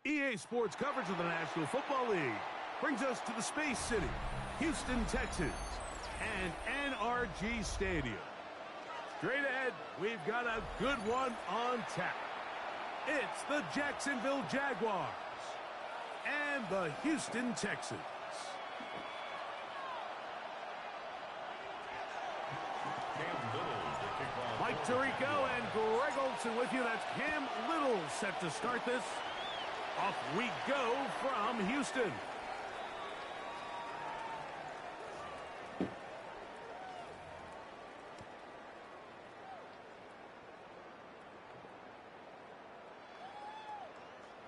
EA Sports coverage of the National Football League brings us to the Space City, Houston, Texas, and NRG Stadium. Straight ahead, we've got a good one on tap. It's the Jacksonville Jaguars and the Houston Texans. Mike Tirico and Greg Olson with you. That's Cam Little set to start this. Off we go from Houston.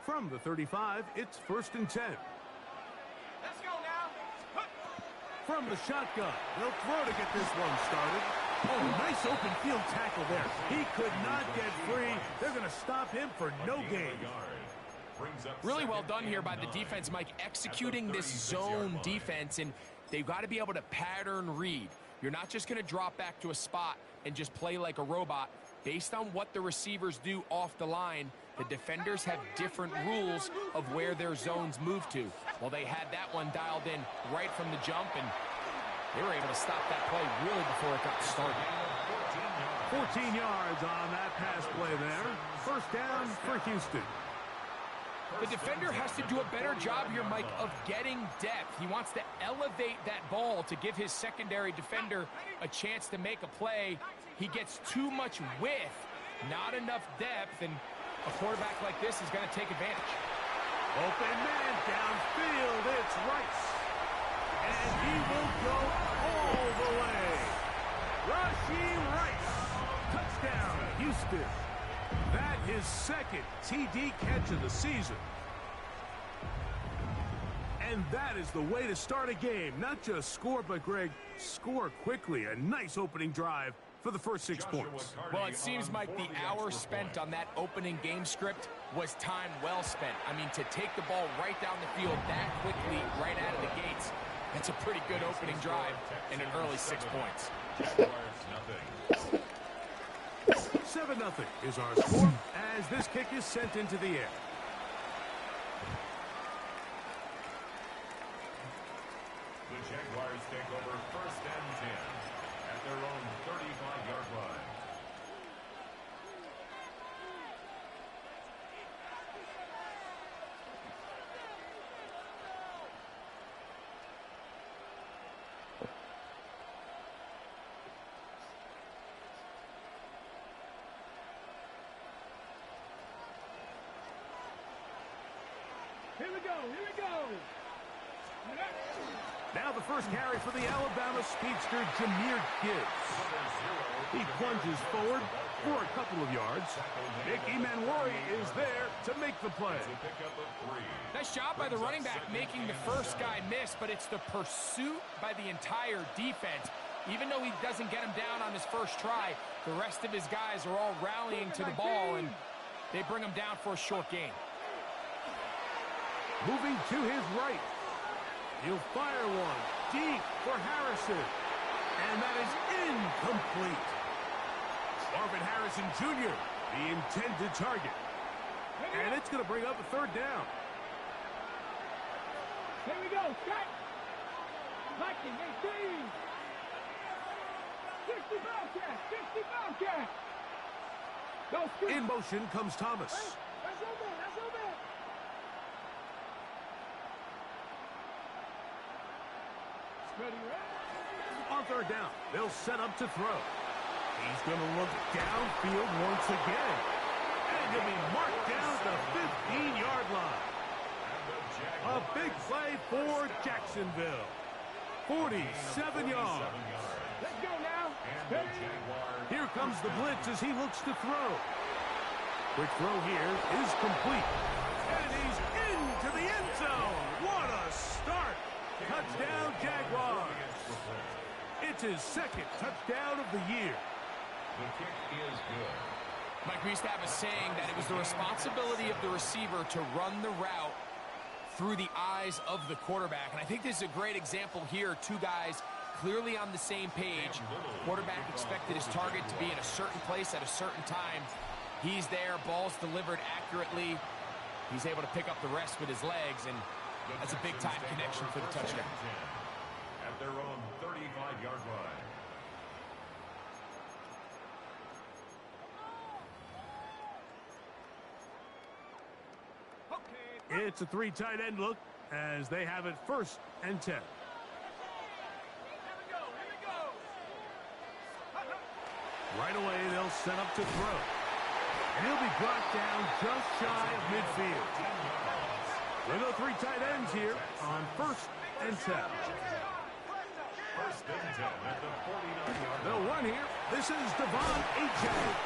From the 35, it's 1st and 10. Let's go now. From the shotgun, they'll throw to get this one started. Oh, nice open field tackle there. He could not get free. They're going to stop him for no gain. Really well done here by the defense, Mike, executing this zone defense, and they've got to be able to pattern read. You're not just going to drop back to a spot and just play like a robot. Based on what the receivers do off the line, the defenders have different rules of where their zones move to. Well, they had that one dialed in right from the jump, and they were able to stop that play really before it got started. 14 yards on that pass play there. First down for Houston. The defender has to do a better job here, Mike, of getting depth. He wants to elevate that ball to give his secondary defender a chance to make a play. He gets too much width, not enough depth, and a quarterback like this is going to take advantage. Open man downfield, it's Rice. And he will go all the way. Rashee Rice, touchdown, Houston. That his second TD catch of the season. And that is the way to start a game. Not just score, but, Greg, score quickly. A nice opening drive for the first 6 points. Well, it seems like the hour spent on that opening game script was time well spent. I mean, to take the ball right down the field that quickly, right out of the gates, that's a pretty good opening drive and an early 6 points. 7-0 is our score as this kick is sent into the air. The Jaguars take over 1st and 10 at their own 35-yard line. Here we go. Now the first carry for the Alabama speedster, Jahmyr Gibbs. He plunges forward for a couple of yards. Nick Emmanwori is there to make the play. Nice job by the running back making the first guy miss, but it's the pursuit by the entire defense. Even though he doesn't get him down on his first try, the rest of his guys are all rallying to the ball, and they bring him down for a short gain. Moving to his right. He'll fire one deep for Harrison. And that is incomplete. Marvin Harrison Jr., the intended target. And it's going to bring up a third down. Here we go. Set. Liking 18. 60 Bobcat. 60 Bobcat. In motion comes Thomas. That's over. That's over. On third down, they'll set up to throw. He's going to look downfield once again. And he'll be marked down at the 15-yard line. A big play for Jacksonville. 47 yards. Let's go now. Here comes the blitz as he looks to throw. Quick throw here is complete. And he's into the end zone. What a start. Touchdown, Jaguars. It's his second touchdown of the year. The kick is good. Mike, we used to have a saying that it was the responsibility of the receiver to run the route through the eyes of the quarterback. And I think this is a great example here. Two guys clearly on the same page. Quarterback expected his target to be in a certain place at a certain time. He's there, ball's delivered accurately. He's able to pick up the rest with his legs, and that's a big-time connection for the touchdown. At their own 35-yard line. It's a three tight end look as they have it 1st and 10. Right away, they'll set up to throw. And he'll be brought down just shy of midfield. We'll go three tight ends here on 1st and 10. 1st and 10 at the 49-yard line. They'll run here. This is Devon Achane.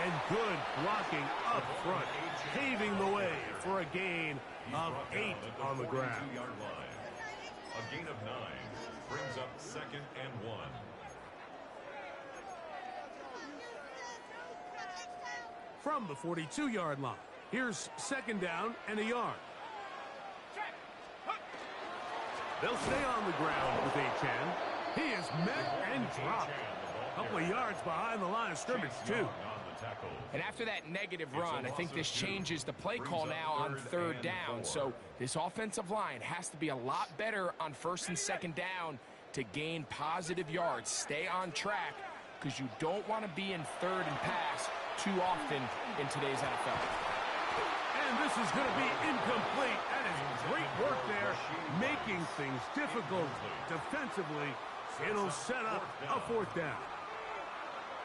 And good blocking up front, paving the way for a gain of 8 on the ground. A gain of 9 brings up 2nd and 1. from the 42-yard line. Here's second down and a yard. They'll stay on the ground with Achan. He is met and dropped. A couple of yards behind the line of scrimmage, too. And after that negative run, I think this changes the play call now on third down. So this offensive line has to be a lot better on first and second down to gain positive yards. Stay on track because you don't want to be in third and pass too often in today's NFL. And this is going to be incomplete. That is great work there, making things difficult defensively. It'll set up a fourth down.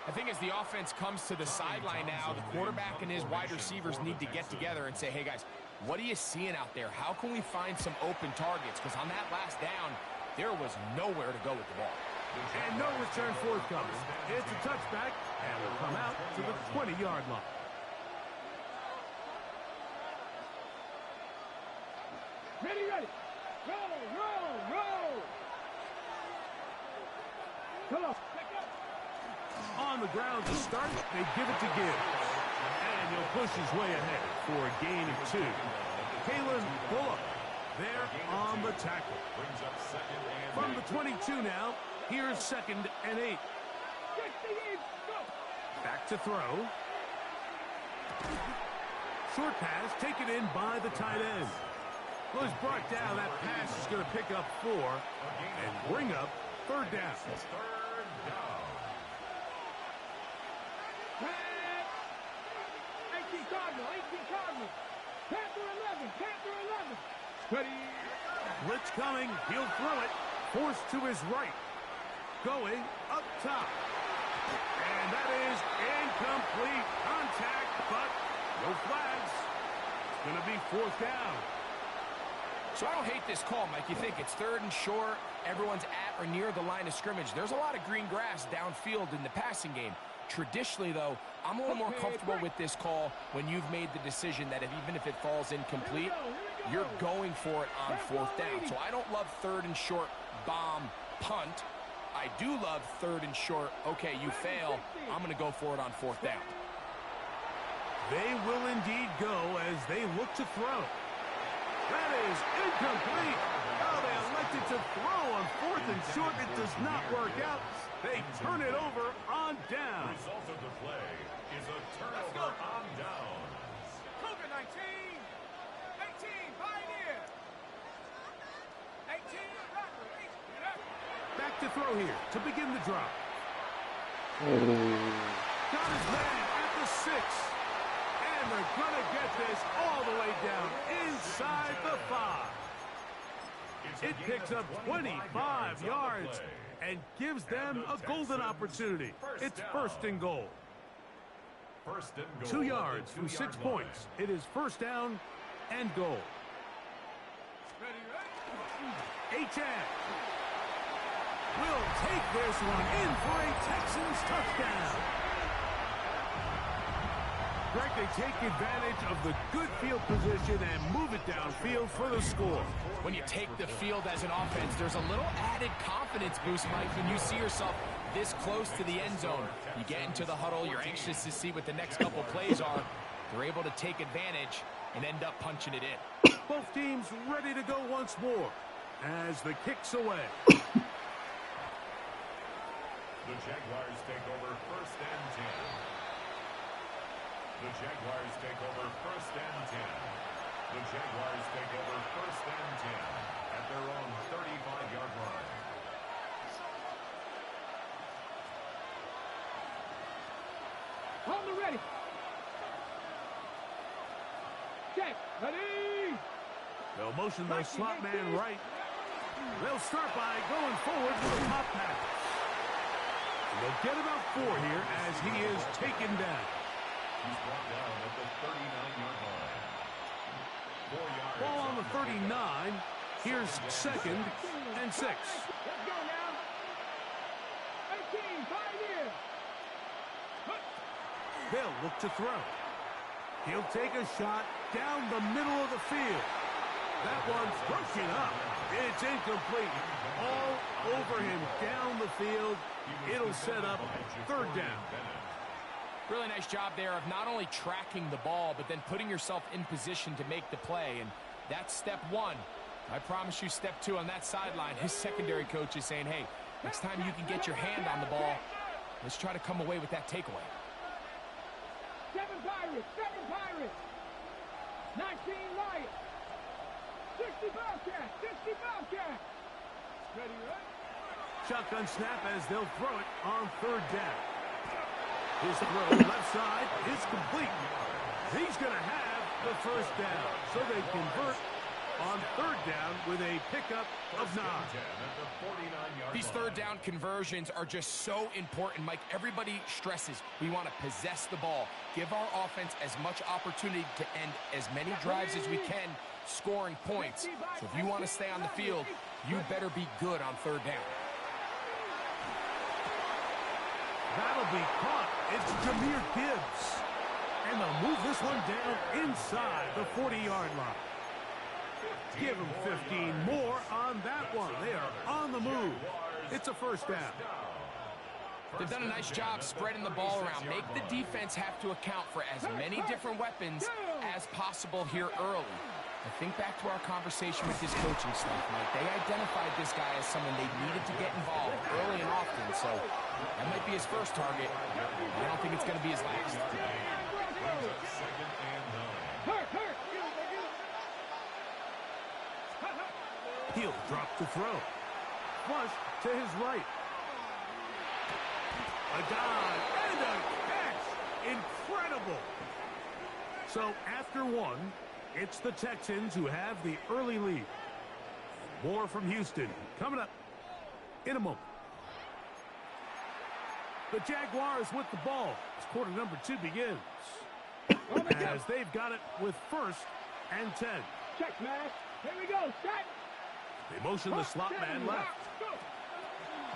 I think as the offense comes to the sideline now, the quarterback and his wide receivers need to get together and say, hey, guys, what are you seeing out there? How can we find some open targets? Because on that last down, there was nowhere to go with the ball. And no return forthcoming. It's a touchback, and will come out to the 20-yard line. Ready, ready. Roll, roll, roll. Come on. On the ground to start, they give it to Gibbs. And he'll push his way ahead for a gain of 2. Kalen Bullock there on the tackle. From the 22 now, here's second and 8. Back to throw. Short pass taken in by the tight end. Well, it's brought down. That pass is going to pick up 4 and bring up third down. 18 Cardinal. Panther 11. Ready. Blitz coming. He'll throw it. Forced to his right. Going up top. And that is incomplete. Contact, but no flags. It's going to be fourth down. So I don't hate this call, Mike. You think it's third and short. Everyone's at or near the line of scrimmage. There's a lot of green grass downfield in the passing game. Traditionally, though, I'm a little more comfortable with this call when you've made the decision that even if it falls incomplete, you're going for it on fourth down. So I don't love third and short bomb punt. I do love third and short, okay, you fail, I'm going to go for it on fourth down. They will indeed go as they look to throw. That is incomplete. Oh, they elected to throw on fourth and short. It does not work out. They turn it over on down. The result of the play is a turnover on downs. Cougar 19. 18, Pioneer. 18, Back to throw here to begin the drop. Got his man at the 6. And they're going to get this all the way down inside the 5. It picks up 25 yards and gives them a golden opportunity. It's first and goal. 2 yards from 6 points. It is first down and goal. Achan will take this one in for a Texans touchdown. Greg, they take advantage of the good field position and move it downfield for the score. When you take the field as an offense, there's a little added confidence boost, Mike, when you see yourself this close to the end zone. You get into the huddle, you're anxious to see what the next couple plays are. They're able to take advantage and end up punching it in. Both teams ready to go once more as the kick's away. The Jaguars take over first and 10. The Jaguars take over first and 10. The Jaguars take over first and 10 at their own 35-yard line. On the ready. Check. Ready. They'll motion the slot man right. They'll start by going forward with a pop pass. And they'll get about 4 here as he is taken down. He's brought down at the 39-yard line. 4 yards. Ball on the 39. Here's second and 6. Let's go now. 18, Pioneer. They'll look to throw. He'll take a shot down the middle of the field. That one's broken up. It's incomplete. All over him down the field. It'll set up third down. Really nice job there of not only tracking the ball, but then putting yourself in position to make the play. And that's step one. I promise you step two on that sideline. His secondary coach is saying, hey, next time you can get your hand on the ball, let's try to come away with that takeaway. 7 Pirates, 19 Lions, 60 Bobcats, 60 Bobcats. Ready, right? Shotgun snap as they'll throw it on 3rd down. His throw left side is complete. He's going to have the 1st down. So they convert on 3rd down with a pickup of 9. These 3rd down conversions are just so important, Mike. Everybody stresses we want to possess the ball, give our offense as much opportunity to end as many drives as we can, scoring points. So if you want to stay on the field, you better be good on 3rd down. That'll be caught. It's Jahmyr Gibbs. And they'll move this one down inside the 40-yard line. Give them 15 more on that one. They are on the move. It's a 1st down. They've done a nice job spreading the ball around. Make the defense have to account for as many different weapons as possible here early. I think back to our conversation with his coaching staff, Mike. They identified this guy as someone they needed to get involved early and often, so that might be his first target. I don't think it's going to be his last. He'll drop to throw. Flush to his right. A dive and a catch. Incredible. So after 1, it's the Texans who have the early lead. More from Houston coming up in a moment. The Jaguars with the ball as quarter number 2 begins. As they've got it with 1st and 10. Check, man. Here we go. Set. They motion the slot man left.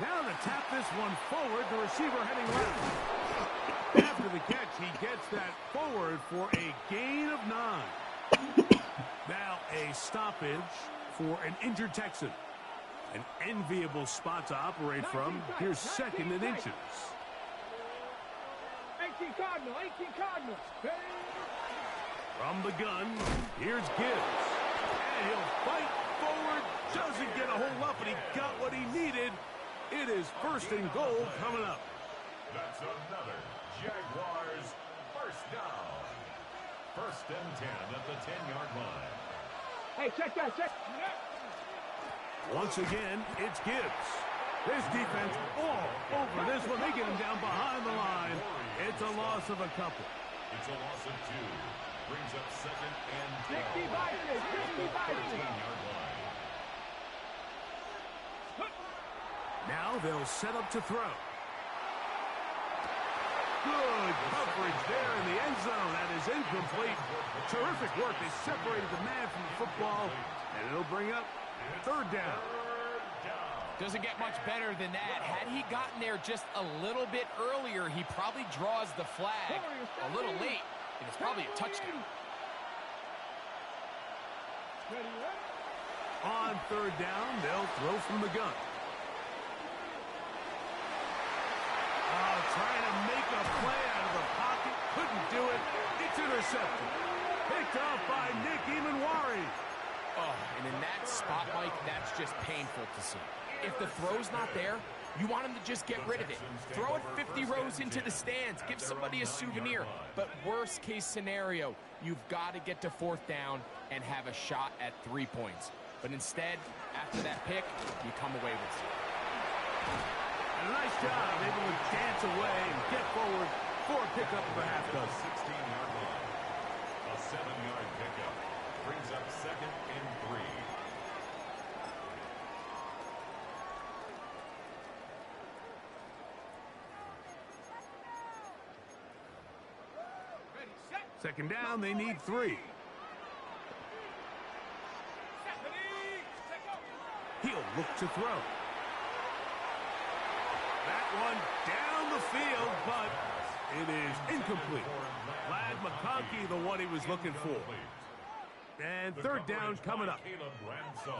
Now to tap this one forward, the receiver heading left. After the catch, he gets that forward for a gain of 9. Now a stoppage for an injured Texan. An enviable spot to operate from. Here's 2nd and inches. 18 Cardinal, 18 Cardinal. From the gun, here's Gibbs. And he'll fight forward. Doesn't get a hold up, but he got what he needed. It is 1st and goal coming up. That's another Jaguars 1st down. 1st and 10 at the 10-yard line. Hey, check that, check. Once again, it's Gibbs. This defense all over this one. They get him down behind the line. It's a loss of a couple. It's a loss of 2. Brings up 2nd and 60 Vikings, 60 Vikings. 15-yard line. Now they'll set up to throw. Good coverage there in the end zone. That is incomplete. Terrific work. They separated the man from the football, and it'll bring up 3rd down. Doesn't get much better than that. Had he gotten there just a little bit earlier, he probably draws the flag a little late, and it's probably a touchdown. On 3rd down, they'll throw from the gun. Trying to make a play out of the pocket. Couldn't do it. It's intercepted. Picked off by Nick Emanwari. Oh, and in that spot, Mike, that's just painful to see. If the throw's not there, you want him to just get rid of it. Throw it 50 rows into the stands. Give somebody a souvenir. But worst case scenario, you've got to get to 4th down and have a shot at 3 points. But instead, after that pick, you come away with 0. And a nice job, able to dance away and get forward for a pickup of a half dozen. 16-yard line. A 7-yard pickup. Brings up 2nd and 3. 2nd down, they need 3. He'll look to throw. That one down the field, but it is incomplete. Vlad McConkey, the one he was looking for. And 3rd down coming up.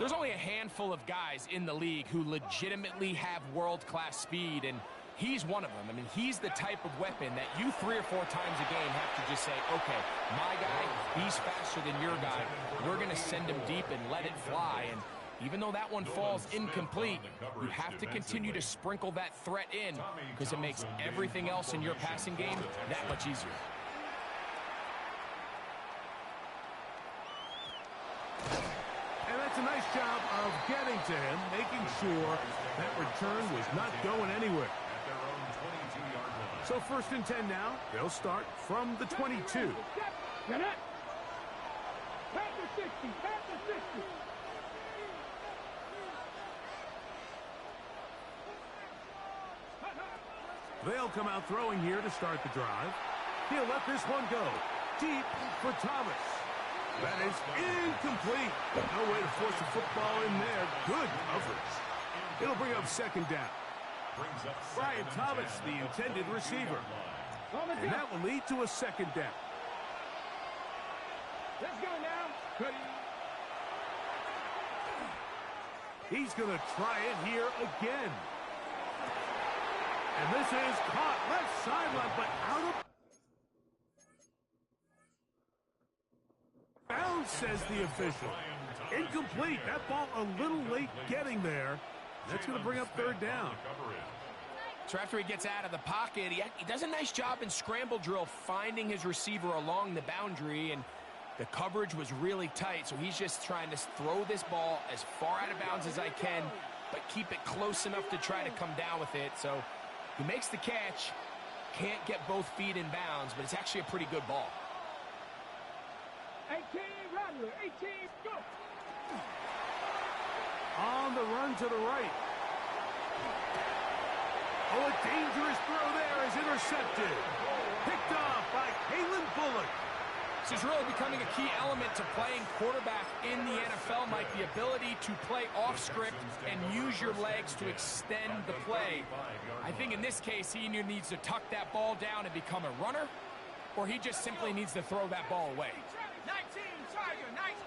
There's only a handful of guys in the league who legitimately have world-class speed, and he's one of them. I mean, he's the type of weapon that you 3 or 4 times a game have to just say, okay, my guy, he's faster than your guy. We're going to send him deep and let it fly. And even though that one falls incomplete, you have to continue to sprinkle that threat in because it makes everything else in your passing game that much easier. And that's a nice job of getting to him, making sure that return was not going anywhere. So 1st and 10 now. They'll start from the 22. Get it. Back to 60. Back to 60. They'll come out throwing here to start the drive. He'll let this one go. Deep for Thomas. That is incomplete. No way to force a football in there. Good coverage. It'll bring up 2nd down. Brian Thomas, the intended receiver. And that will lead to a 2nd down. Let's go now. He's going to try it here again. And this is caught left sideline, but out of bounds, says the official. Incomplete. That ball a little late getting there. That's going to bring up 3rd down. So after he gets out of the pocket, he does a nice job in scramble drill finding his receiver along the boundary, and the coverage was really tight, so he's just trying to throw this ball as far out of bounds as I can, but keep it close enough to try to come down with it. So he makes the catch, can't get both feet in bounds, but it's actually a pretty good ball. 18, run, 18, go. On the run to the right. Oh, a dangerous throw there is intercepted. Picked off by Kalen Bullock. This is really becoming a key element to playing quarterback in the NFL, Mike, the ability to play off script and use your legs to extend the play. I think in this case, he either needs to tuck that ball down and become a runner, or he just simply needs to throw that ball away. 19, Tiger, nice.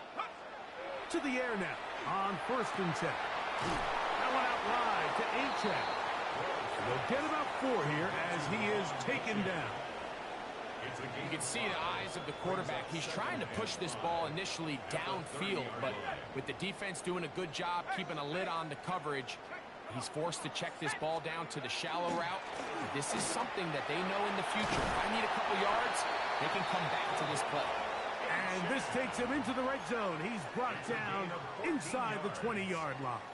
To the air now on 1st and 10. That one out wide to Achane. They'll get about 4 here as he is taken down. You can see the eyes of the quarterback. He's trying to push this ball initially downfield, but with the defense doing a good job keeping a lid on the coverage, he's forced to check this ball down to the shallow route. This is something that they know in the future. If I need a couple yards, they can come back to this play. And this takes him into the red zone. He's brought down inside the 20-yard line.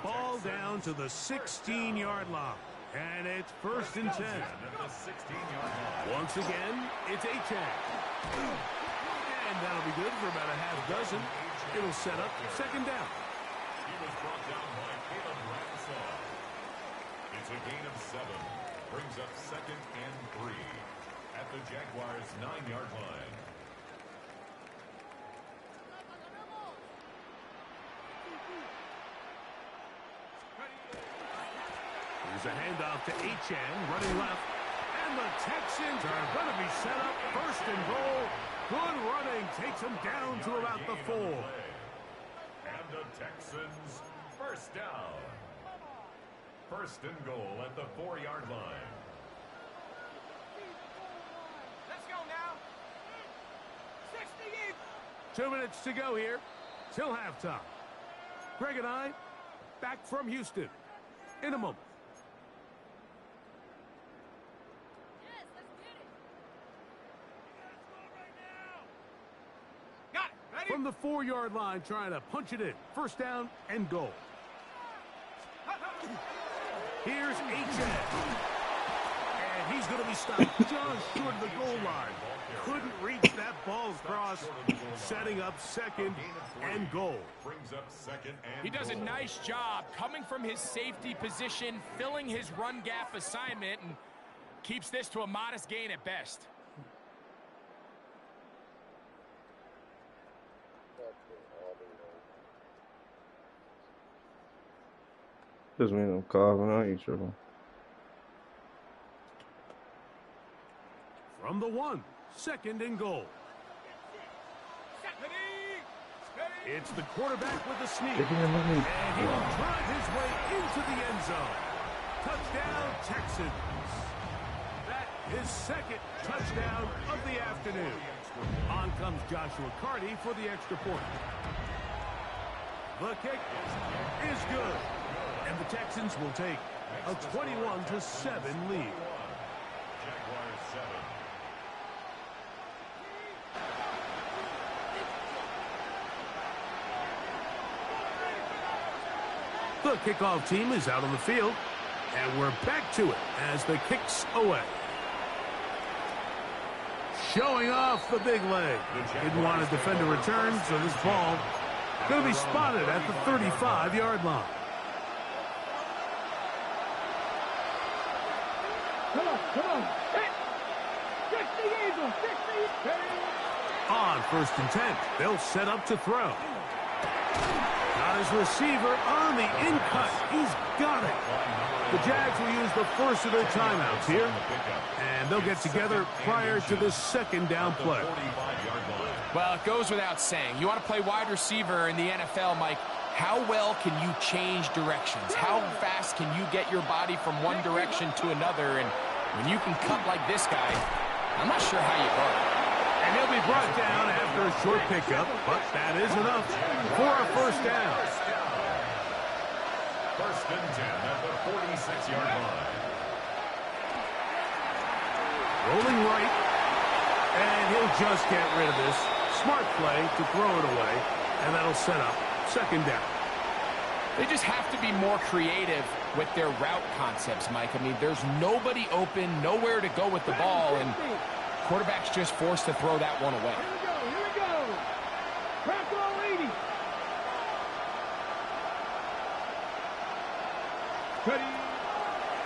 Ball down to the 16-yard line. And it's 1st and 10. Once again, it's Achane. And that'll be good for about a half dozen. It'll set up 2nd down. He was brought down by Caleb Bradshaw. It's a gain of 7. Brings up 2nd and 3 at the Jaguars' 9-yard line. Here's a handoff to Achane, running left. And the Texans are going to be set up 1st and goal. Good running. Takes them down to about the 4. And the Texans, 1st down. 1st and goal at the 4-yard line. Let's go now. 60. 2 minutes to go here till halftime. Greg and I back from Houston in a moment. From the 4-yard line, trying to punch it in. 1st down and goal. Here's Achane. And he's going to be stopped just short of the goal line. Couldn't reach that ball across, setting up 2nd and goal. He does a nice job coming from his safety position, filling his run gap assignment, and keeps this to a modest gain at best. Just made them carving on each other. From the 1, 2nd and goal. It's the quarterback with a sneak. And he will drive his way into the end zone. Touchdown, Texans. That is second touchdown of the afternoon. On comes Joshua Carty for the extra point. The kick is good. And the Texans will take a 21-7 lead. Jaguars 7. The kickoff team is out on the field, and we're back to it as the kick's away. Showing off the big leg. Didn't want to defend a return, so this ball going to be spotted at the 35-yard line. Come on. Hit. Fix the Eagle. Fix the Eagle. On 1st and 10, they'll set up to throw. Got his receiver on the in-cut. He's got it. The Jags will use the first of their timeouts here, and they'll get together prior to the second down play. Well, it goes without saying. You want to play wide receiver in the NFL, Mike. How well can you change directions? How fast can you get your body from one direction to another? And when you can cut like this guy, I'm not sure how you guard. And he'll be brought down after a short pickup, but that is enough for a first down. 1st and 10 at the 46-yard line. Rolling right, and he'll just get rid of this. Smart play to throw it away, and that'll set up second down. They just have to be more creative with their route concepts, Mike. I mean, there's nobody open, nowhere to go with the ball, and quarterback's just forced to throw that one away. Here we go. Crack all 80.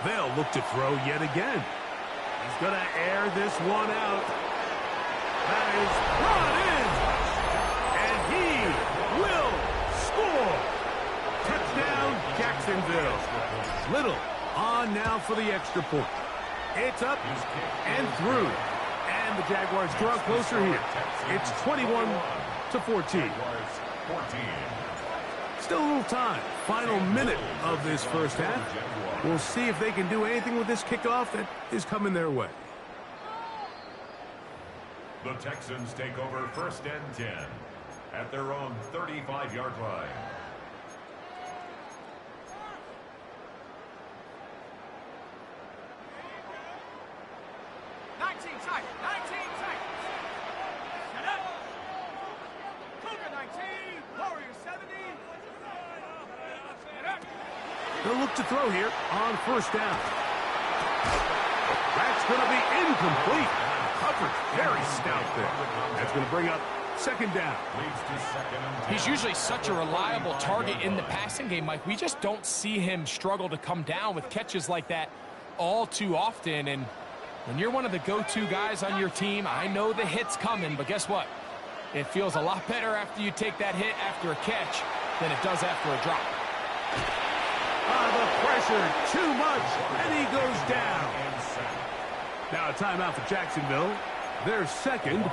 They'll look to throw yet again. He's going to air this one out. That is brought in. And he will score. Touchdown, Jacksonville. Little on now for the extra point. It's up and through. And the Jaguars draw closer here. It's 21-14. Still a little time. Final minute of this first half. We'll see if they can do anything with this kickoff that is coming their way. The Texans take over 1st and 10 at their own 35-yard line. They'll look to throw here on 1st down. That's going to be incomplete. Coverage very stout there. That's going to bring up second down. He's usually such a reliable target in the passing game, Mike. We just don't see him struggle to come down with catches like that all too often. And when you're one of the go-to guys on your team, I know the hit's coming, but guess what? It feels a lot better after you take that hit after a catch than it does after a drop. The pressure, too much, and he goes down. Now a timeout for Jacksonville. Their second.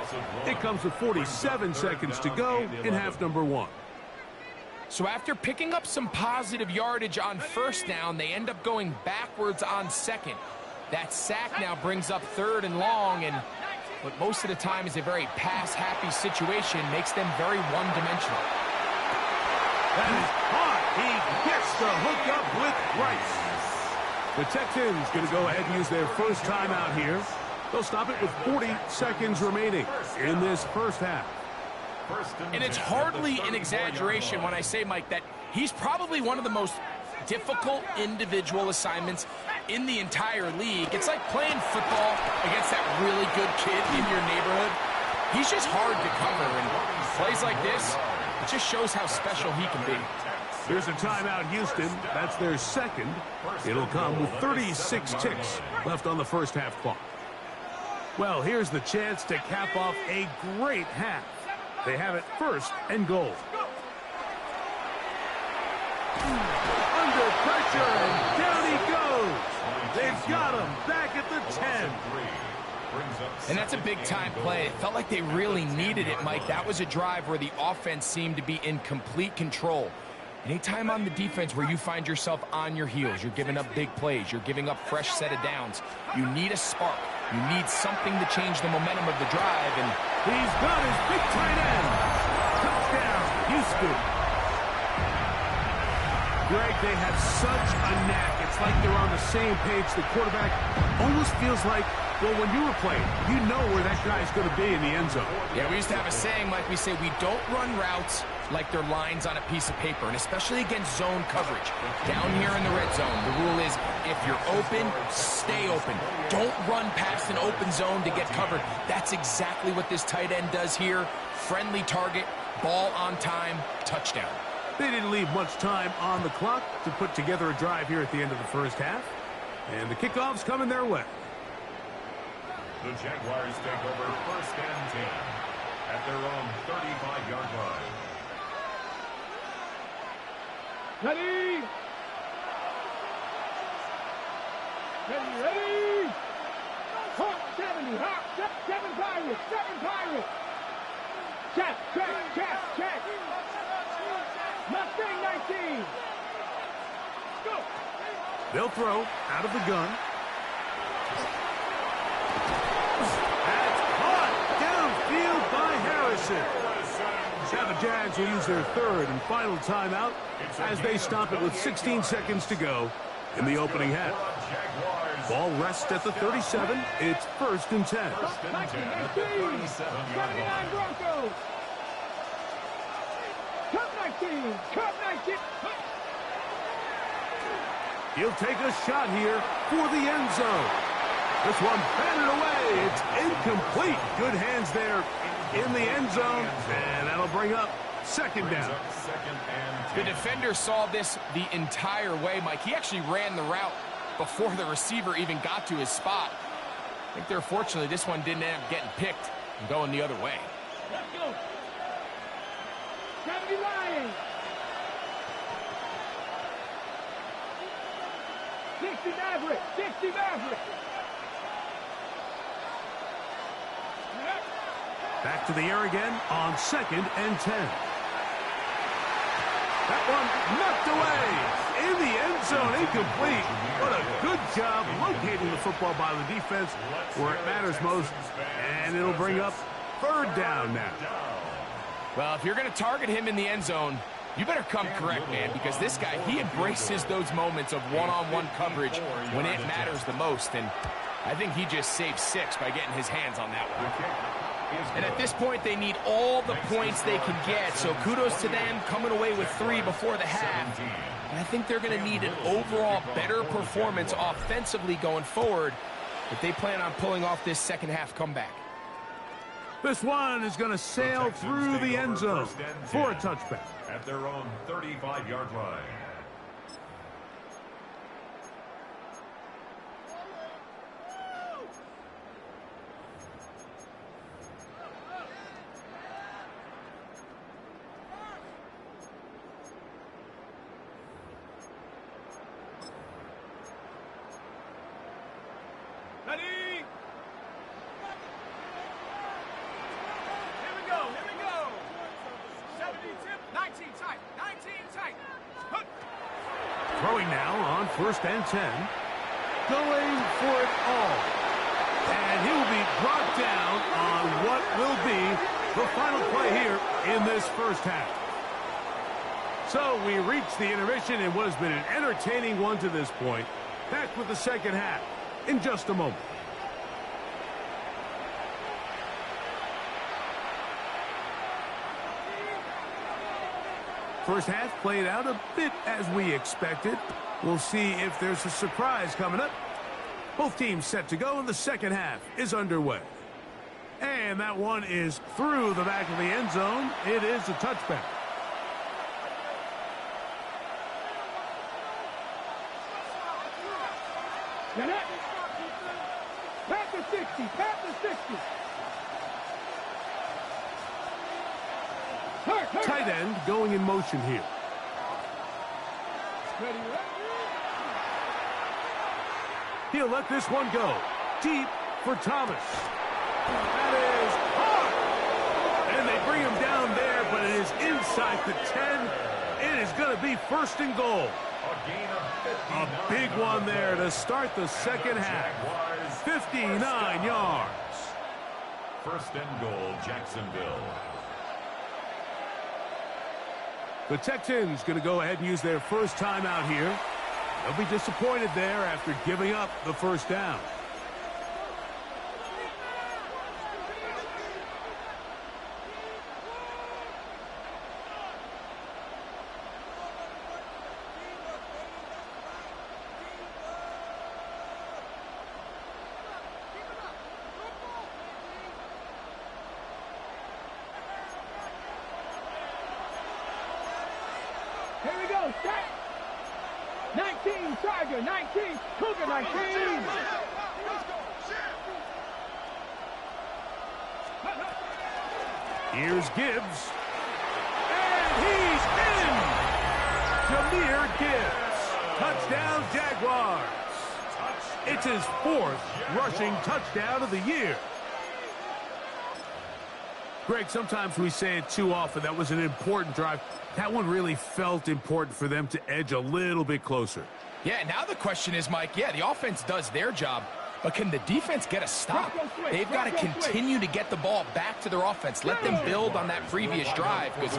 It comes with 47 seconds to go in half number 1. So after picking up some positive yardage on 1st down, they end up going backwards on 2nd. That sack now brings up 3rd and long, and what most of the time is a very pass-happy situation makes them very one-dimensional. That is hot. He gets the hook up with Rice. The Texans going to go ahead and use their first timeout here. They'll stop it with 40 seconds remaining in this first half. And it's hardly an exaggeration when I say, Mike, that he's probably one of the most difficult individual assignments in the entire league. It's like playing football against that really good kid in your neighborhood. He's just hard to cover, and plays like this, it just shows how special he can be. Here's a timeout, Houston. That's their second. It'll come with 36 ticks left on the first half clock. Well, here's the chance to cap off a great half. They have it 1st and goal. Under pressure, and down he goes. They've got him back at the 10. And that's a big-time play. It felt like they really needed it, Mike. That was a drive where the offense seemed to be in complete control. Anytime on the defense where you find yourself on your heels, you're giving up big plays, you're giving up fresh set of downs, you need a spark. You need something to change the momentum of the drive, and he's got his big tight end. Touchdown, Houston. Greg, they have such a knack. It's like they're on the same page. The quarterback almost feels like, well, when you were playing, you know where that guy's going to be in the end zone. Yeah, we used to have a saying, Mike, we say we don't run routes like they're lines on a piece of paper, and especially against zone coverage. Down here in the red zone, the rule is if you're open, stay open. Don't run past an open zone to get covered. That's exactly what this tight end does here. Friendly target, ball on time, touchdown. They didn't leave much time on the clock to put together a drive here at the end of the first half. And the kickoff's coming their way. The Jaguars take over 1st and 10 at their own 35-yard line. Ready! Ready! Hawk 70, Hawk 7 Pirates, 7 Pirates! Check! Mustang 19! Go! They'll throw out of the gun. That's caught downfield by Harrison. Now the Jags will use their 3rd and final timeout as they stop it with 16 seconds to go in the opening half. Ball rests at the 37. It's 1st and 10. 79 Broncos! Cup 19! Cup 19! He'll take a shot here for the end zone. This one batted away. It's incomplete. Good hands there in the end zone, and that'll bring up 2nd down. The defender saw this the entire way, Mike. He actually ran the route before the receiver even got to his spot. I think they're fortunately this one didn't end up getting picked and going the other way. Let's go! 70 Lions! 60 Maverick! 60 Maverick! Back to the air again on 2nd and 10. That one knocked away in the end zone, incomplete. What a good job locating the football by the defense where it matters most. And it'll bring up 3rd down now. Well, if you're going to target him in the end zone, you better come correct, man, because this guy, he embraces those moments of one-on-one coverage when it matters the most. And I think he just saved 6 by getting his hands on that one. And at this point, they need all the points they can get. So kudos to them coming away with 3 before the half. And I think they're going to need an overall better performance offensively going forward if they plan on pulling off this second half comeback. This one is going to sail through the end zone for a touchback. At their own 35-yard line. Ready? Here we go. 70 tip, 19 tight, 19 tight. Throwing now on 1st and 10. Going for it all. And he'll be brought down on what will be the final play here in this first half. So we reach the intermission in what has been an entertaining one to this point. Back with the second half in just a moment. First half played out a bit as we expected. We'll see if there's a surprise coming up. Both teams set to go, and the second half is underway. And that one is through the back of the end zone. It is a touchback. Pat the 60, pat the 60. Tight end going in motion here. He'll let this one go. Deep for Thomas. That is hard. And they bring him down there, but it is inside the 10. It is going to be first and goal. A gain of 59. A big one there to start the second half. 59 yards. First and goal, Jacksonville. The Texans going to go ahead and use their first timeout here. They'll be disappointed there after giving up the first down. Here we go, set. 19, Tiger, 19, Cougar, 19. Here's Gibbs. And he's in! Jahmyr Gibbs. Touchdown, Jaguars. It's his fourth rushing touchdown of the year. Greg, sometimes we say it too often. That was an important drive. That one really felt important for them to edge a little bit closer. Yeah, now the question is, Mike, yeah, the offense does their job, but can the defense get a stop? They've got to continue to get the ball back to their offense. Let them build on that previous drive because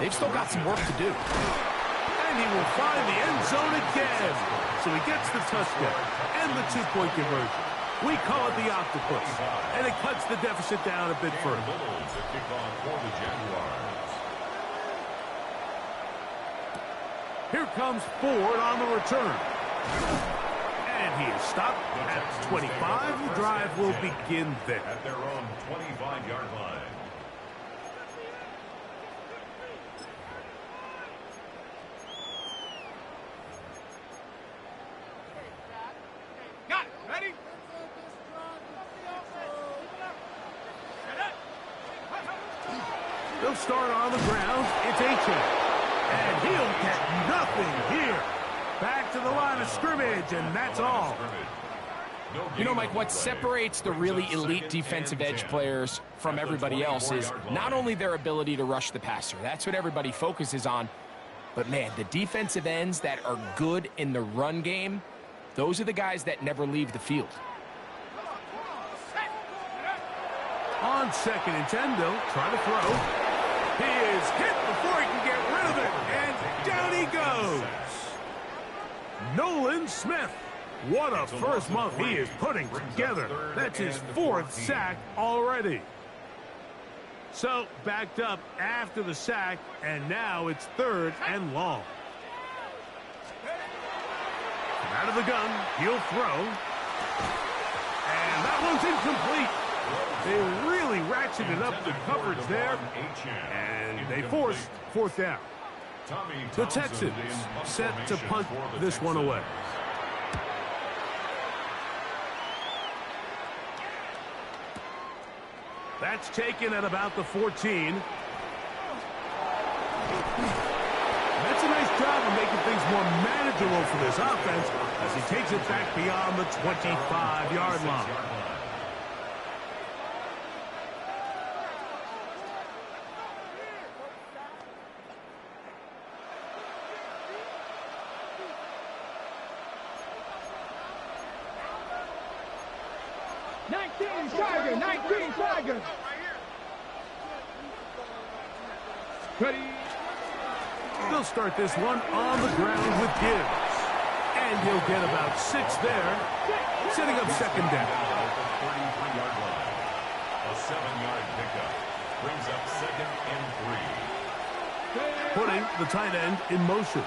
they've still got some work to do. And he will find the end zone again. So he gets the touchdown and the two-point conversion. We call it the octopus, and it cuts the deficit down a bit further. Here comes Ford on the return. And he is stopped at 25. The drive will begin there. At their own 25-yard line. Got it, ready? They'll start on the ground. It's Achane. And he'll get nothing here. Back to the line of scrimmage, and that's all. You know, Mike, what separates the really elite defensive edge players from everybody else is not only their ability to rush the passer. That's what everybody focuses on. But, man, the defensive ends that are good in the run game, those are the guys that never leave the field. On 2nd and 10, they'll try to throw. He is hit before he can get rid of it, and down he goes. Nolan Smith. What a first month he is putting together. That's his 4th sack already. So, backed up after the sack, and now it's 3rd and long. Out of the gun, he'll throw. And that one's incomplete. They really ratcheted up the coverage there, and they forced 4th down. The Texans set to punt this one away. That's taken at about the 14. That's a nice job of making things more manageable for this offense as he takes it back beyond the 25-yard line. Tiger, 19, Tiger. Ready. They'll start this one on the ground with Gibbs. And he'll get about 6 there, setting up 2nd down. A 7-yard pickup brings up 2nd and 3. Putting the tight end in motion.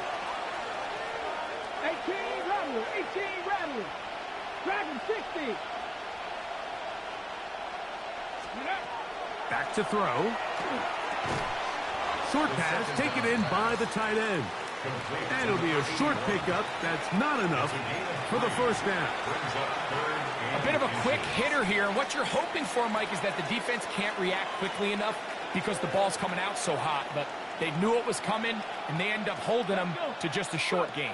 18, Rattler, 18, Rattler. Dragon 60. Back to throw. Short pass taken in by the tight end. And it'll be a short pickup. That's not enough for the 1st down. A bit of a quick hitter here. And what you're hoping for, Mike, is that the defense can't react quickly enough because the ball's coming out so hot. But they knew it was coming, and they end up holding them to just a short gain.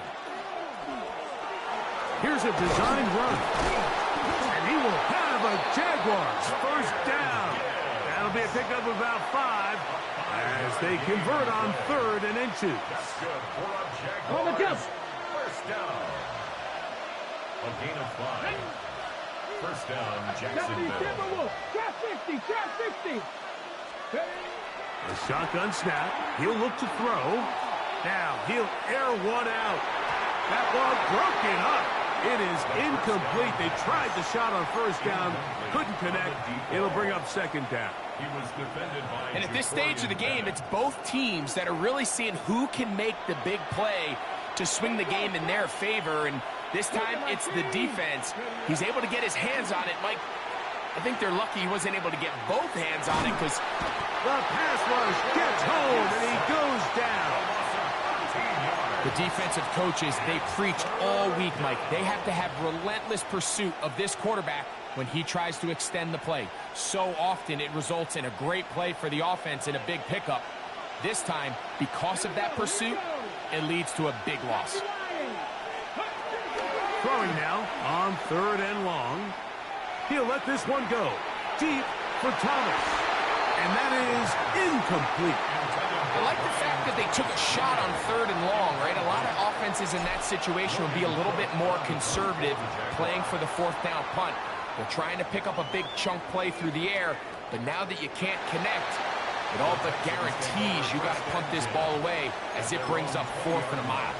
Here's a design run. And he will have a Jaguars 1st down. That'll be a pickup of about 5. as they convert on 3rd and inches. That's good for a On the Jaguars. jump. First down. A gain of 5. First down, 70, Jacksonville. Timberwolves. Trap 60, trap 60. A shotgun snap. He'll look to throw. Now he'll air one out. That ball broken up. It is incomplete. They tried the shot on first down. Couldn't connect. It'll bring up 2nd down. He was defended by And at this stage of the game, it's both teams that are really seeing who can make the big play to swing the game in their favor. And this time, it's the defense. He's able to get his hands on it. Mike, I think they're lucky he wasn't able to get both hands on it because The pass rush gets home, and he goes down. the defensive coaches, they preach all week, Mike. They have to have relentless pursuit of this quarterback when he tries to extend the play. So often it results in a great play for the offense and a big pickup. This time, because of that pursuit, it leads to a big loss. Throwing now on 3rd and long. He'll let this one go. Deep for Thomas. And that is incomplete. I like the fact that they took a shot on 3rd and long, right? A lot of offenses in that situation would be a little bit more conservative, playing for the 4th down punt. They're trying to pick up a big chunk play through the air, but now that you can't connect, it all but guarantees you got to punt this ball away as it brings up 4th and a mile.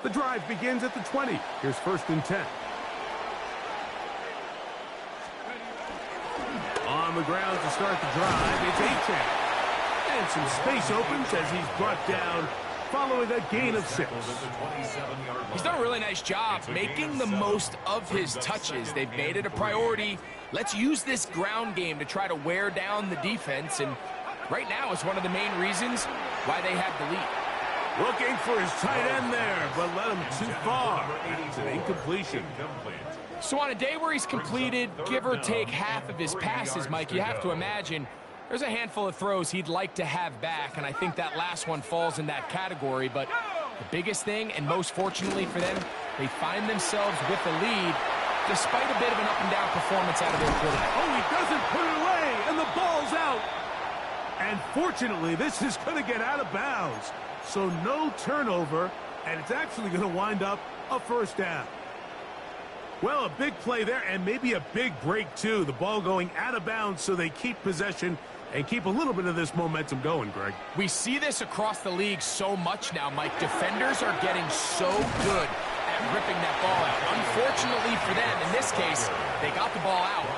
The drive begins at the 20. Here's 1st and 10. On the ground to start the drive, it's Achane. And some space opens as he's brought down following a gain of 6. He's done a really nice job making the most of his touches. They've made it a priority. Let's use this ground game to try to wear down the defense, and right now it's one of the main reasons why they have the lead. Looking for his tight end there, but led him too far. It's an incompletion. So on a day where he's completed, give or take half of his passes, Mike, you have to imagine there's a handful of throws he'd like to have back, and I think that last one falls in that category. But the biggest thing, and most fortunately for them, they find themselves with the lead despite a bit of an up-and-down performance out of their quarterback. Oh, he doesn't put it away, and the ball's out. And fortunately, this is going to get out of bounds. So no turnover, and it's actually going to wind up a 1st down. Well, a big play there, and maybe a big break, too. The ball going out of bounds so they keep possession and keep a little bit of this momentum going, Greg. We see this across the league so much now, Mike. Defenders are getting so good at ripping that ball out. Unfortunately for them, in this case, they got the ball out,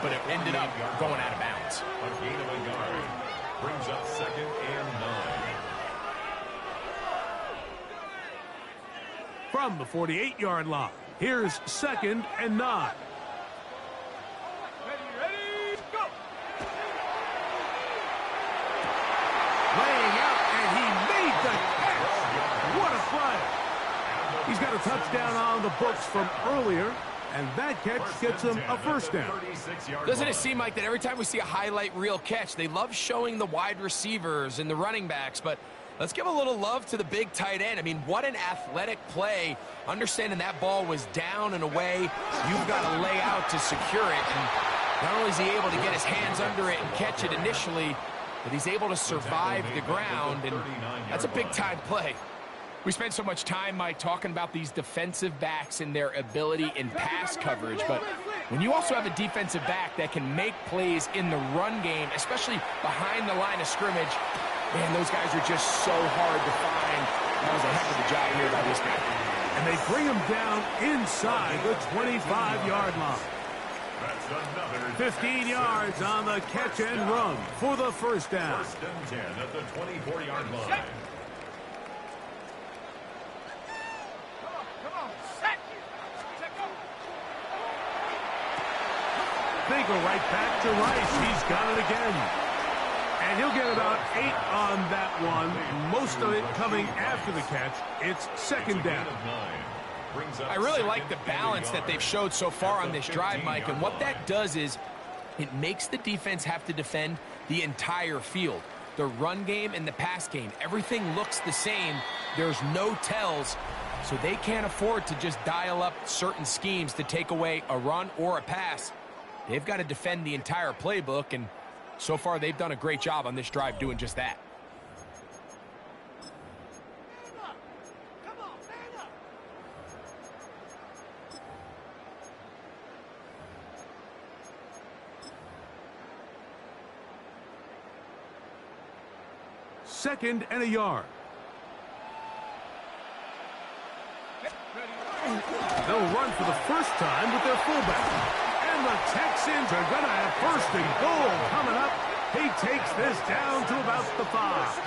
but it ended up going out of bounds. A gain of a yard brings up 2nd and 9. From the 48-yard line, here's 2nd and 9. Ready, go! Laying out, and he made the catch. What a play. He's got a touchdown on the books from earlier, and that catch gets him a 1st down. Doesn't it seem like that every time we see a highlight reel catch, they love showing the wide receivers and the running backs, but let's give a little love to the big tight end. I mean, what an athletic play. Understanding that ball was down and away, you've got to lay out to secure it. And not only is he able to get his hands under it and catch it initially, but he's able to survive the ground, and that's a big-time play. We spend so much time, Mike, talking about these defensive backs and their ability in pass coverage, but when you also have a defensive back that can make plays in the run game, especially behind the line of scrimmage, man, those guys are just so hard to find. That was a heck of a job here by this guy. And they bring him down inside the 25-yard line. 15 yards on the catch and run for the 1st down. 1st and 10 at the 24-yard line. Come on, set! Go! They go right back to Rice. He's got it again. And he'll get about 8 on that one. Most of it coming after the catch. It's 2nd down. I really like the balance that they've showed so far on this drive, Mike, and what that does is it makes the defense have to defend the entire field. the run game and the pass game. Everything looks the same. There's no tells, so they can't afford to just dial up certain schemes to take away a run or a pass. They've got to defend the entire playbook, and so far they've done a great job on this drive doing just that. Second and a yard. They'll run for the first time with their fullback. And the Texans are going to have first and goal coming up. He takes this down to about the 5.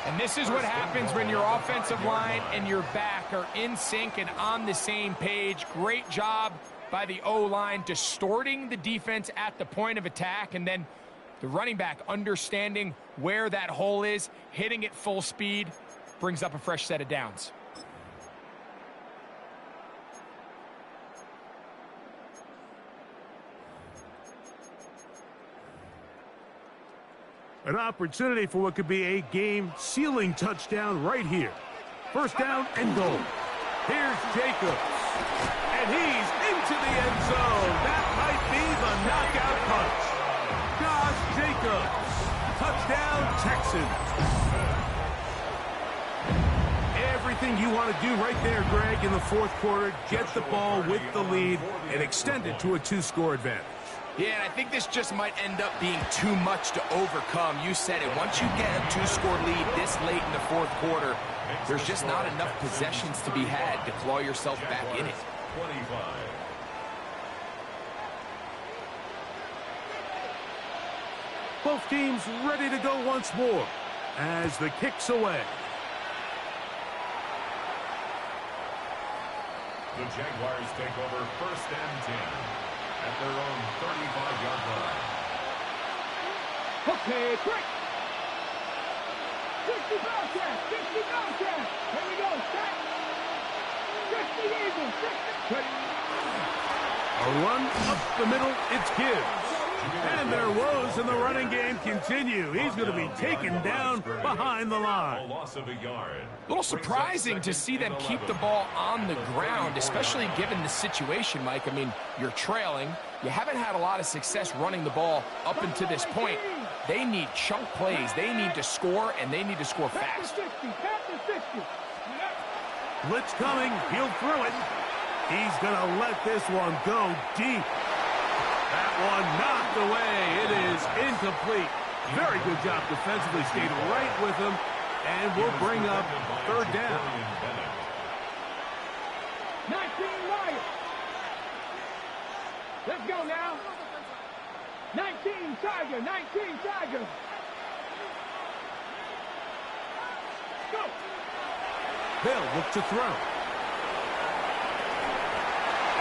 And this is what happens when your offensive line and your back are in sync and on the same page. Great job by the O-line distorting the defense at the point of attack, and then the running back understanding where that hole is, hitting it full speed, brings up a fresh set of downs. An opportunity for what could be a game-sealing touchdown right here. First down and goal. Here's Jacobs. And he's into the end zone. That might be the knockout punch. Josh Jacobs. Touchdown, Texans. Everything you want to do right there, Greg, in the fourth quarter. Get the ball with the lead and extend it to a 2-score advantage. Yeah, and I think this just might end up being too much to overcome. You said it. Once you get a 2-score lead this late in the fourth quarter, there's just not enough possessions to be had to claw yourself back in it. 25. Both teams ready to go once more as the kick's away. The Jaguars take over first and 10 at their own 35-yard line. Okay, quick. 60 broadcast, 60 broadcast. Here we go, set. 60 Eagles, 60. A run up the middle, it's Quizz. And their woes in the running game continue. He's going to be taken down behind the line. A loss of a yard. A little surprising to see them keep the ball on the ground, especially given the situation, Mike. I mean, you're trailing. You haven't had a lot of success running the ball up until this point. They need chunk plays. They need to score, and they need to score fast. Blitz coming. He'll throw it. He's going to let this one go deep. That one knocked away. It is incomplete. Very good job defensively. Stayed right with him. And we'll bring up third down. 19 Lions. Let's go now. 19 Tiger, 19 Tiger. Go. They'll look to throw.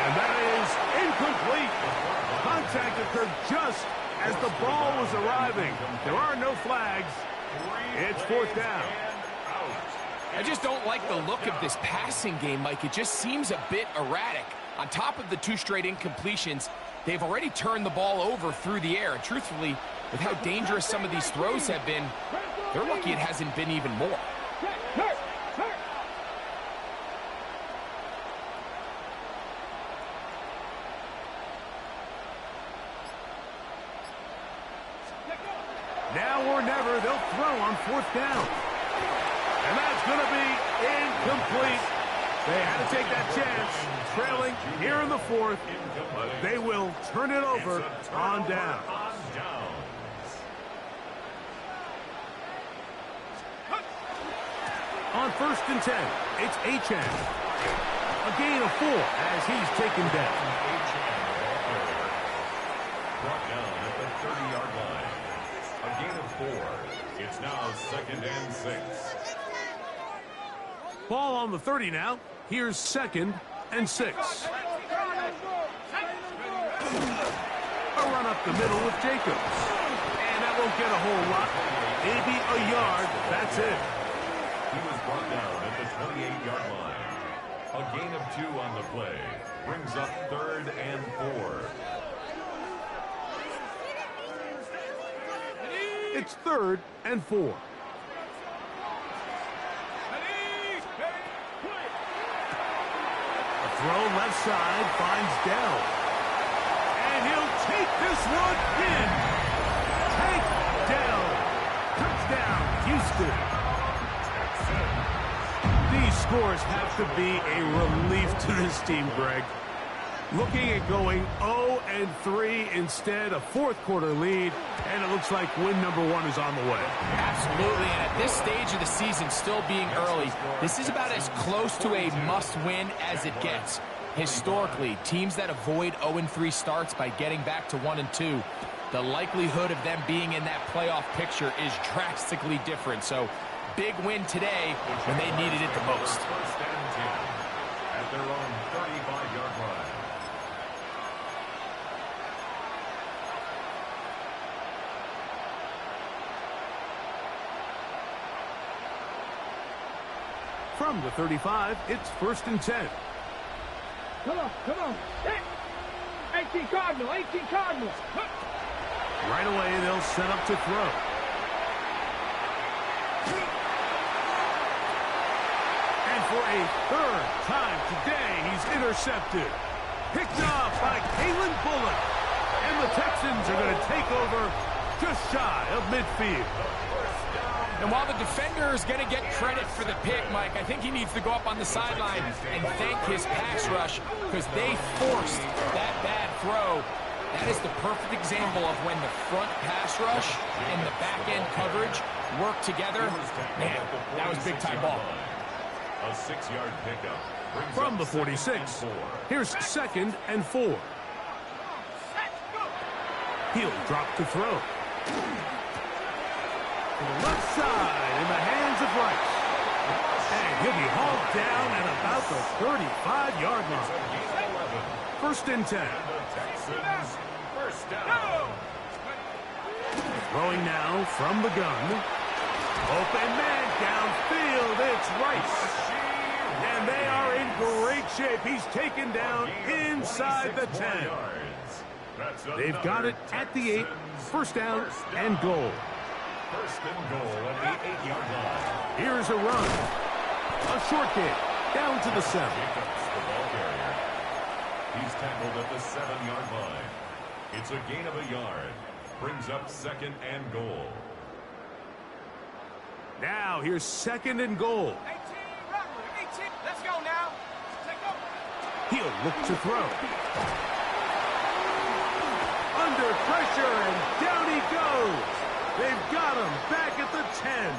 And that is incomplete. Contact occurred just as the ball was arriving. There are no flags. It's fourth down. I just don't like the look of this passing game, Mike. It just seems a bit erratic. On top of the 2 straight incompletions, they've already turned the ball over through the air. And truthfully, with how dangerous some of these throws have been, they're lucky it hasn't been even more. Now or never, they'll throw on fourth down. And that's going to be incomplete. They had to take that chance, trailing here in the fourth, but they will turn it over on down. On first and 10, it's Achane. A gain of 4 as he's taken down. Brought down at the 30-yard line. A gain of 4. It's now second and 6. Ball on the 30 now. Here's second and 6. A run up the middle with Jacobs. And that won't get a whole lot. Maybe a yard. That's it. He was brought down at the 28-yard line. A gain of 2 on the play. Brings up third and 4. It's 3rd and 4. Throw left side, finds Dell. And he'll take this one in. Take Dell. Touchdown, Houston. These scores have to be a relief to this team, Greg. Looking at going 0-3 instead, a fourth-quarter lead, and it looks like win number 1 is on the way. Absolutely, and at this stage of the season, still being early, this is about as close to a must-win as it gets. Historically, teams that avoid 0-3 starts by getting back to 1-2, the likelihood of them being in that playoff picture is drastically different. So, big win today when they needed it the most. First and 10 at their own 35-yard line. From the 35, it's 1st and 10. Come on, come on. 18 Cardinal, 18 Cardinal. Right away, they'll set up to throw. And for a 3rd time today, he's intercepted. Picked off by Kalen Bullock. And the Texans are going to take over just shy of midfield. And while the defender is going to get credit for the pick, Mike, I think he needs to go up on the sideline and thank his pass rush because they forced that bad throw. That is the perfect example of when the front pass rush and the back-end coverage work together. Man, that was big-time ball. A 6-yard pickup. From the 46, here's 2nd and 4. He'll drop to throw. To the left side in the hands of Rice. And he'll be hauled down at about the 35-yard line. 1st and 10. First down. Throwing now from the gun. Open man downfield. It's Rice. And they are in great shape. He's taken down inside the 10. They've got it at the 8. 1st down and goal. 1st and goal at the 8-yard line. Here's a run. A short kick. Down to the 7. Jacobs, the ball carrier. He's tackled at the 7-yard line. It's a gain of a yard. Brings up 2nd and goal. Now here's 2nd and goal. 18, let's go now. Take over. He'll look to throw. Under pressure, and down he goes. They've got him back at the 10.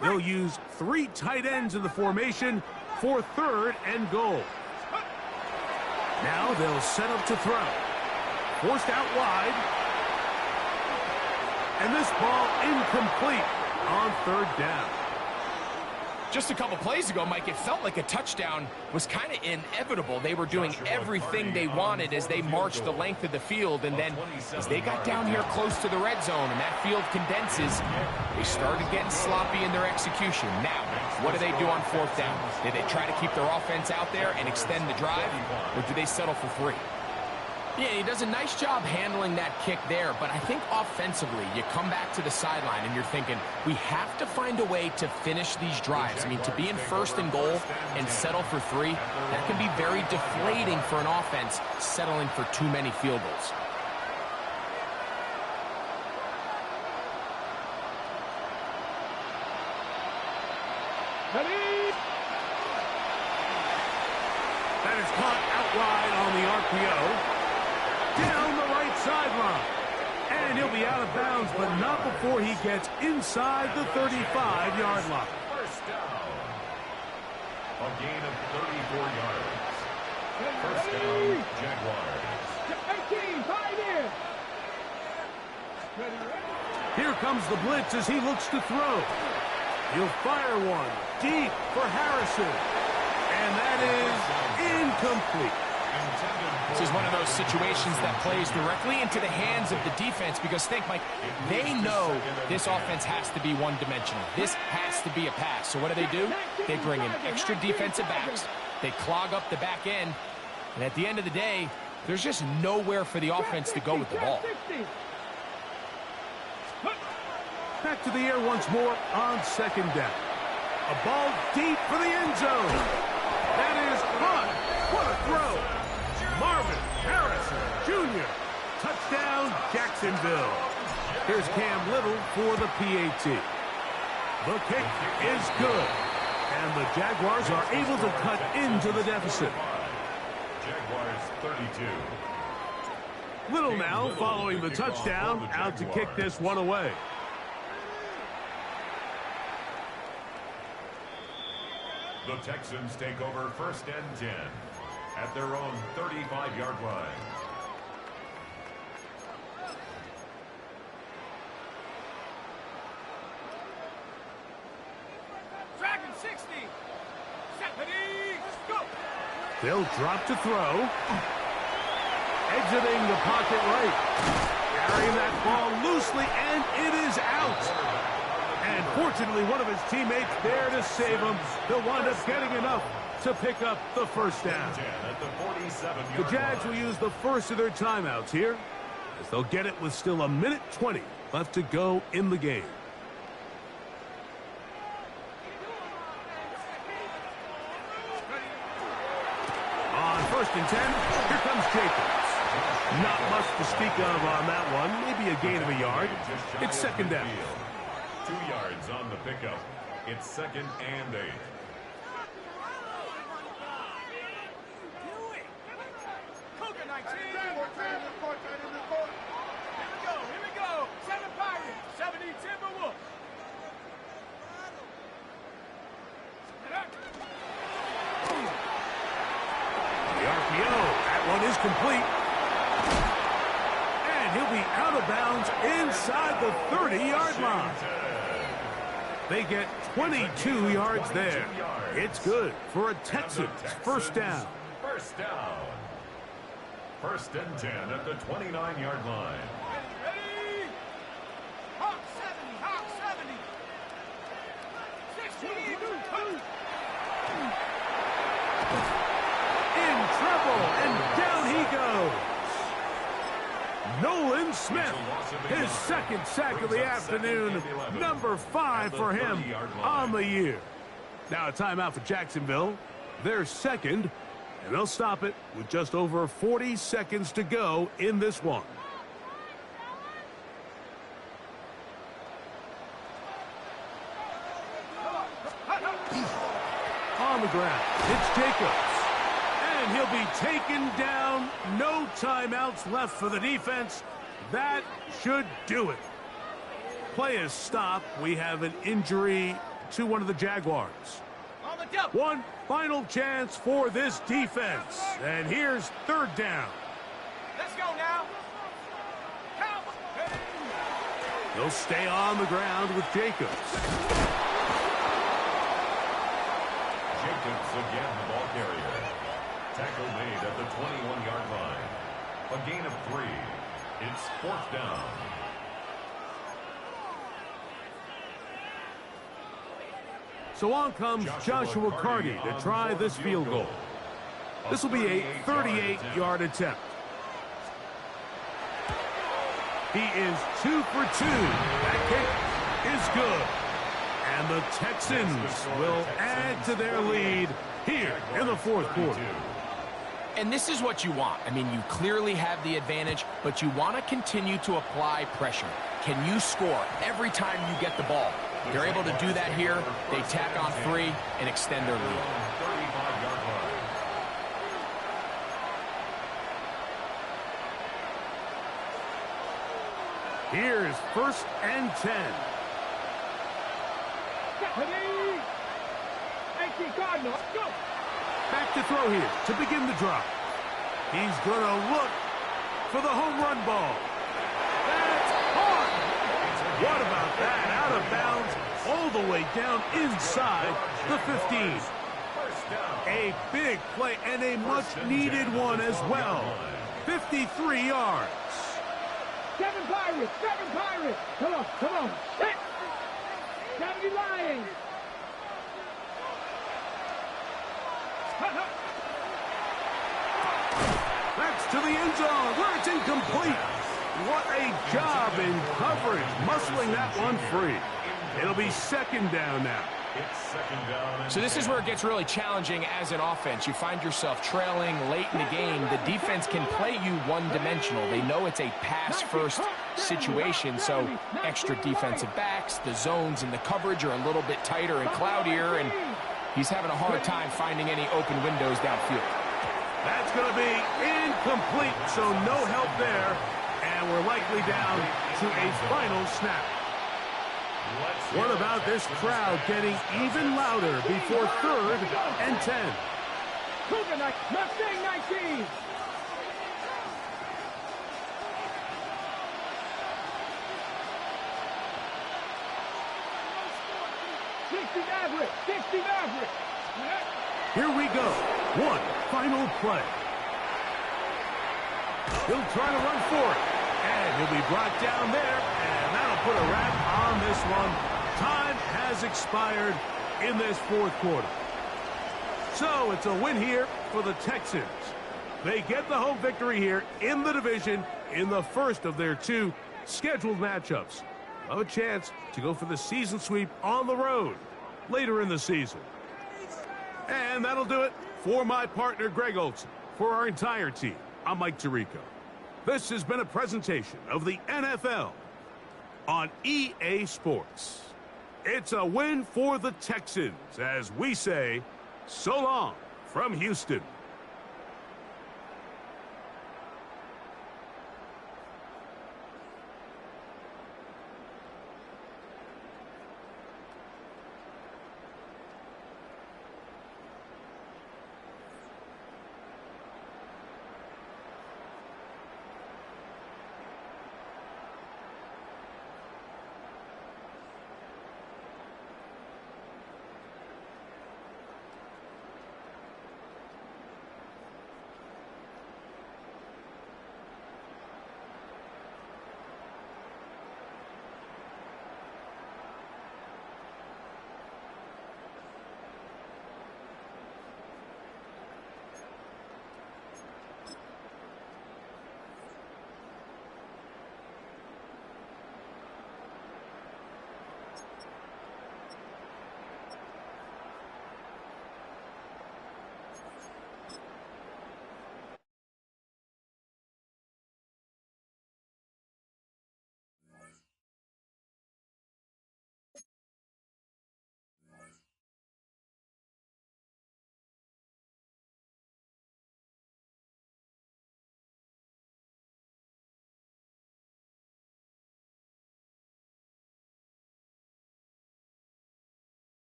They'll use 3 tight ends in the formation for 3rd and goal. Now they'll set up to throw. Forced out wide. And this ball incomplete on 3rd down. Just a couple plays ago, Mike, it felt like a touchdown was kind of inevitable. They were doing everything they wanted as they marched the length of the field, and then as they got down here close to the red zone and that field condenses, they started getting sloppy in their execution. Now, what do they do on 4th down? Did they try to keep their offense out there and extend the drive, or do they settle for 3? Yeah, he does a nice job handling that kick there, but I think offensively, you come back to the sideline and you're thinking, we have to find a way to finish these drives. I mean, to be in 1st and goal and settle for 3, that can be very deflating for an offense settling for too many field goals. That is caught out wide on the RPO. Down the right sideline. And he'll be out of bounds, but not before he gets inside the 35-yard line. 1st down. A gain of 34 yards. 1st down, Jaguars. 18, tight end. Here comes the blitz as he looks to throw. He'll fire one deep for Harrison. And that is incomplete. This is one of those situations that plays directly into the hands of the defense because think, Mike, they know this offense has to be one-dimensional. This has to be a pass. So what do? They bring in extra defensive backs. They clog up the back end. And at the end of the day, there's just nowhere for the offense to go with the ball. Back to the air once more on second down. A ball deep for the end zone. That is caught. What a throw. Marvin Harrison Jr. Touchdown, Jacksonville. Here's Cam Little for the PAT. The kick is good. And the Jaguars are able to cut into the deficit. Jaguars 32. Little now following the touchdown, out to kick this one away. The Texans take over 1st and 10 at their own 35-yard line. Dragon 60. 70. Go. They'll drop to throw. Exiting the pocket right. Carrying that ball loosely, and it is out. And fortunately, one of his teammates there to save him. He'll wind up getting enough to pick up the first down. The Jags will use the first of their timeouts here, as they'll get it with still 1:20 left to go in the game. On 1st and 10, here comes Jacobs. Not much to speak of on that one. Maybe a gain of a yard. It's second down. 2 yards on the pickup. It's 2nd and 8. Cougar 19. Here we go. 7 Pirates. 70 Timberwolves. The RPO. That one is complete. And he'll be out of bounds inside the 30-yard line. They get 22 yards there. It's good for a Texans first down. First down. 1st and 10 at the 29-yard line. Ready? Hawk 70. Hawk 70. 16. In trouble, and down he goes. Nolan Smith, his second sack of the afternoon, number 5 for him on the year. Now a timeout for Jacksonville, their second, and they'll stop it with just over 40 seconds to go in this one. On the ground, it's Jacobs. And he'll be taken down. No timeouts left for the defense. That should do it. Play is stopped. We have an injury to one of the Jaguars. One final chance for this defense. And here's 3rd down. Let's go now. They'll stay on the ground with Jacobs. Jacobs again, the ball carrier. Tackle made at the 21-yard line. A gain of 3. It's 4th down. So on comes Joshua Carty to try this field goal. This will be a 38-yard attempt. He is 2 for 2. That kick is good. And the Texans will add to their lead here in the 4th quarter. And this is what you want. I mean, you clearly have the advantage, but you want to continue to apply pressure. Can you score every time you get the ball? They're able to do that here. They tack on 3 and extend their lead. 35-yard line. Here's 1st and 10. Go. Back to throw here to begin the drive. He's going to look for the home run ball. That's hard. What about that? Out of bounds all the way down inside the 15. A big play and a much-needed one as well. 53 yards. 7 Pirates, 7 Pirates. Come on, come on. 70 Lions. That's to the end zone where it's incomplete. What a job in coverage, muscling that one free. It'll be second down now. So this is where it gets really challenging as an offense. You find yourself trailing late in the game. The defense can play you one-dimensional. They know it's a pass-first situation, so extra defensive backs, the zones and the coverage are a little bit tighter and cloudier, and he's having a hard time finding any open windows downfield. That's going to be incomplete, so no help there, and we're likely down to a final snap. What about this crowd getting even louder before 3rd and 10? Cougar Mustang 19. Here we go. One final play. He'll try to run for it. And he'll be brought down there. And that'll put a wrap on this one. Time has expired in this 4th quarter. So it's a win here for the Texans. They get the home victory here in the division in the first of their 2 scheduled matchups. Have a chance to go for the season sweep on the road later in the season. And that'll do it for my partner, Greg Olson. For our entire team, I'm Mike Tirico. This has been a presentation of the NFL on EA Sports. It's a win for the Texans as we say so long from Houston.